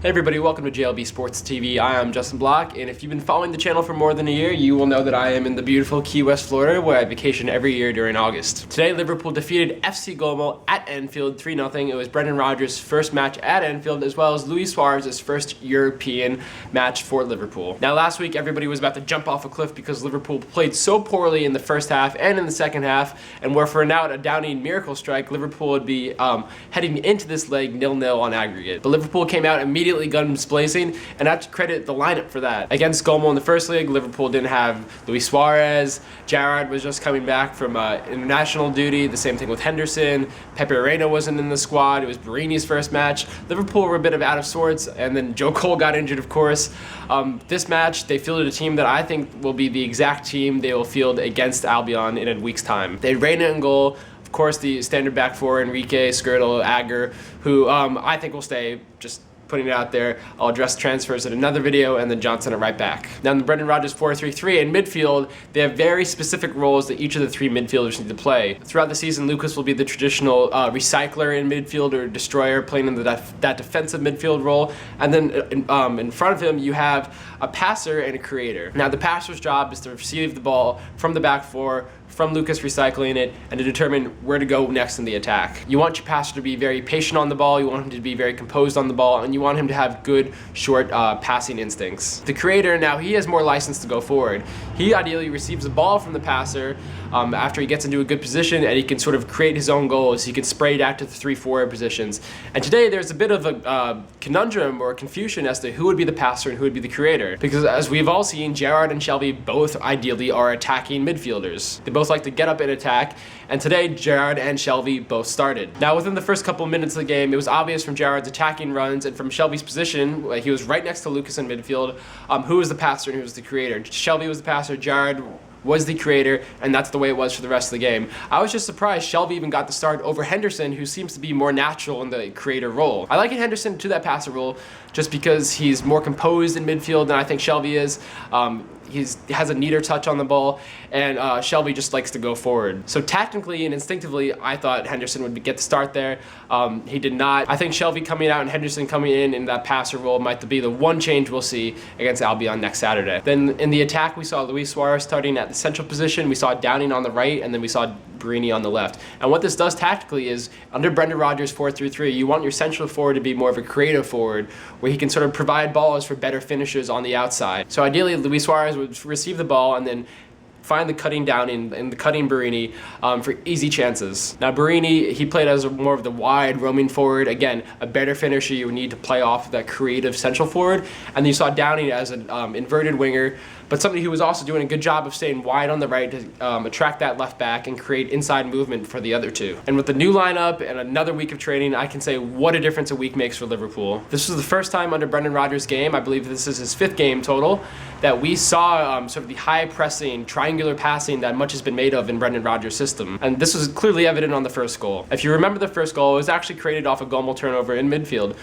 Hey everybody, welcome to JLB Sports TV. I am Justin Block, and if you've been following the channel for more than a year, you will know that I am in the beautiful Key West, Florida, where I vacation every year during August. Today, Liverpool defeated FC Gomel at Anfield 3-0. It was Brendan Rodgers' first match at Anfield, as well as Luis Suarez's first European match for Liverpool. Now, last week, everybody was about to jump off a cliff because Liverpool played so poorly in the first half and in the second half, and were for now a Downing miracle strike, Liverpool would be heading into this leg 0-0 on aggregate. But Liverpool came out immediately guns blazing, and I have to credit the lineup for that. Against Gomel in the first leg, Liverpool didn't have Luis Suarez. Gerrard was just coming back from international duty. The same thing with Henderson. Pepe Reina wasn't in the squad. It was Borini's first match. Liverpool were a bit of out of sorts, and then Joe Cole got injured, of course. This match, they fielded a team that I think will be the exact team they will field against Albion in a week's time. They had Reina in goal. Of course, the standard back four, Enrique, Skirtle, Agger, who I think will stay, just putting it out there. I'll address transfers in another video, and then Johnson at right back. Now in the Brendan Rodgers 4-3-3 in midfield, they have very specific roles that each of the three midfielders need to play. Throughout the season, Lucas will be the traditional recycler in midfield or destroyer, playing in that defensive midfield role. And then in front of him, you have a passer and a creator. Now the passer's job is to receive the ball from the back four, from Lucas recycling it, and to determine where to go next in the attack. You want your passer to be very patient on the ball, you want him to be very composed on the ball, and you want him to have good, short passing instincts. The creator, now he has more license to go forward. He ideally receives the ball from the passer after he gets into a good position, and he can sort of create his own goals. He can spray it out to the 3-4 positions. And today there's a bit of a conundrum or confusion as to who would be the passer and who would be the creator. Because as we've all seen, Gerrard and Shelby both ideally are attacking midfielders. They both like to get up and attack, and today Gerrard and Shelby both started. Now within the first couple of minutes of the game, it was obvious from Gerrard's attacking runs and from Shelby's position, he was right next to Lucas in midfield, who was the passer and who was the creator. Shelby was the passer, Gerrard was the creator, and that's the way it was for the rest of the game. I was just surprised Shelby even got the start over Henderson, who seems to be more natural in the creator role. I liken Henderson to that passer role just because he's more composed in midfield than I think Shelby is. He has a neater touch on the ball, and Shelby just likes to go forward. So tactically and instinctively, I thought Henderson would get the start there. He did not. I think Shelby coming out and Henderson coming in that passer role might be the one change we'll see against Albion next Saturday. Then in the attack, we saw Luis Suarez starting at the central position. We saw Downing on the right, and then we saw Borini on the left. And what this does tactically is, under Brendan Rodgers 4-3-3, you want your central forward to be more of a creative forward, where he can sort of provide balls for better finishers on the outside. So ideally, Luis Suarez would receive the ball and then find the cutting down in the cutting Borini for easy chances. Now Borini, he played as more of the wide roaming forward. Again, a better finisher you would need to play off that creative central forward. And then you saw Downing as an inverted winger, but somebody who was also doing a good job of staying wide on the right to attract that left back and create inside movement for the other two. And with the new lineup and another week of training, I can say what a difference a week makes for Liverpool. This was the first time under Brendan Rodgers' game, I believe this is his 5th game total, that we saw sort of the high pressing, triangular passing that much has been made of in Brendan Rodgers' system. And this was clearly evident on the first goal. If you remember the first goal, it was actually created off a Gomel turnover in midfield.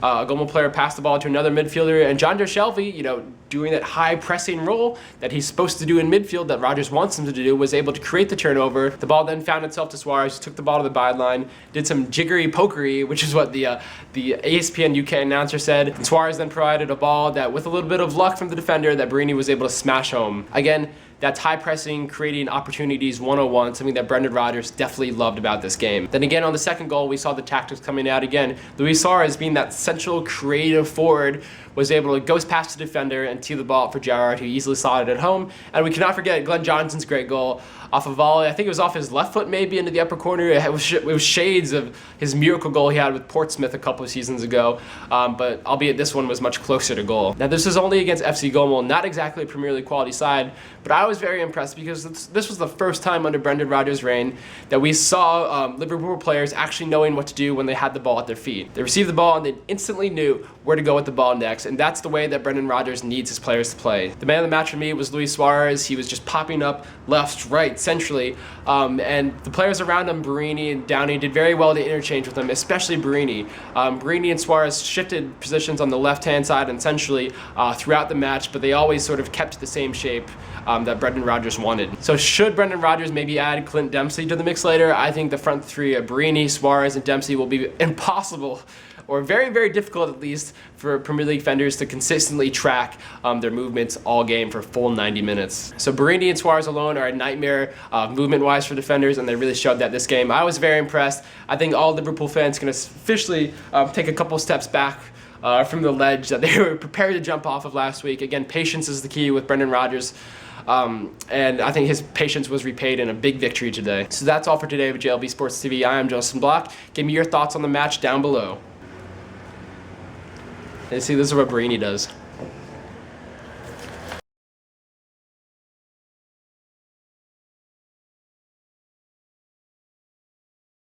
A Gomel player passed the ball to another midfielder, and Jonjo Shelvey, doing that high pressing role that he's supposed to do in midfield that Rodgers wants him to do, was able to create the turnover. The ball then found itself to Suarez, took the ball to the byline, did some jiggery pokery, which is what the ESPN UK announcer said. And Suarez then provided a ball that, with a little bit of luck from the defender, that Borini was able to smash home. Again, that's high pressing, creating opportunities 101, something that Brendan Rodgers definitely loved about this game. Then again, on the second goal, we saw the tactics coming out again. Luis Suarez, being that central creative forward, was able to ghost past the defender and tee the ball up for Gerrard, who easily slotted it home. And we cannot forget Glenn Johnson's great goal off a volley. I think it was off his left foot, maybe into the upper corner. It was shades of his miracle goal he had with Portsmouth a couple of seasons ago, but albeit this one was much closer to goal. Now this is only against FC Gomel, not exactly a Premier League quality side, but I was very impressed because this was the first time under Brendan Rodgers' reign that we saw Liverpool players actually knowing what to do when they had the ball at their feet. They received the ball and they instantly knew where to go with the ball next, and that's the way that Brendan Rodgers needs his players to play. The man of the match for me was Luis Suarez. He was just popping up left, right, centrally, and the players around him, Borini and Downing, did very well to interchange with him, especially Borini. Borini and Suarez shifted positions on the left-hand side and centrally throughout the match, but they always sort of kept the same shape that Brendan Rodgers wanted. So should Brendan Rodgers maybe add Clint Dempsey to the mix later, I think the front three of Borini, Suarez, and Dempsey will be impossible or very, very difficult at least for Premier League defenders to consistently track their movements all game for full 90 minutes. So Barini and Suarez alone are a nightmare movement-wise for defenders, and they really showed that this game. I was very impressed. I think all Liverpool fans can officially take a couple steps back from the ledge that they were prepared to jump off of last week. Again, patience is the key with Brendan Rodgers. And I think his patience was repaid in a big victory today. So that's all for today with JLB Sports TV. I am Justin Block. Give me your thoughts on the match down below. And see, this is what Barini does.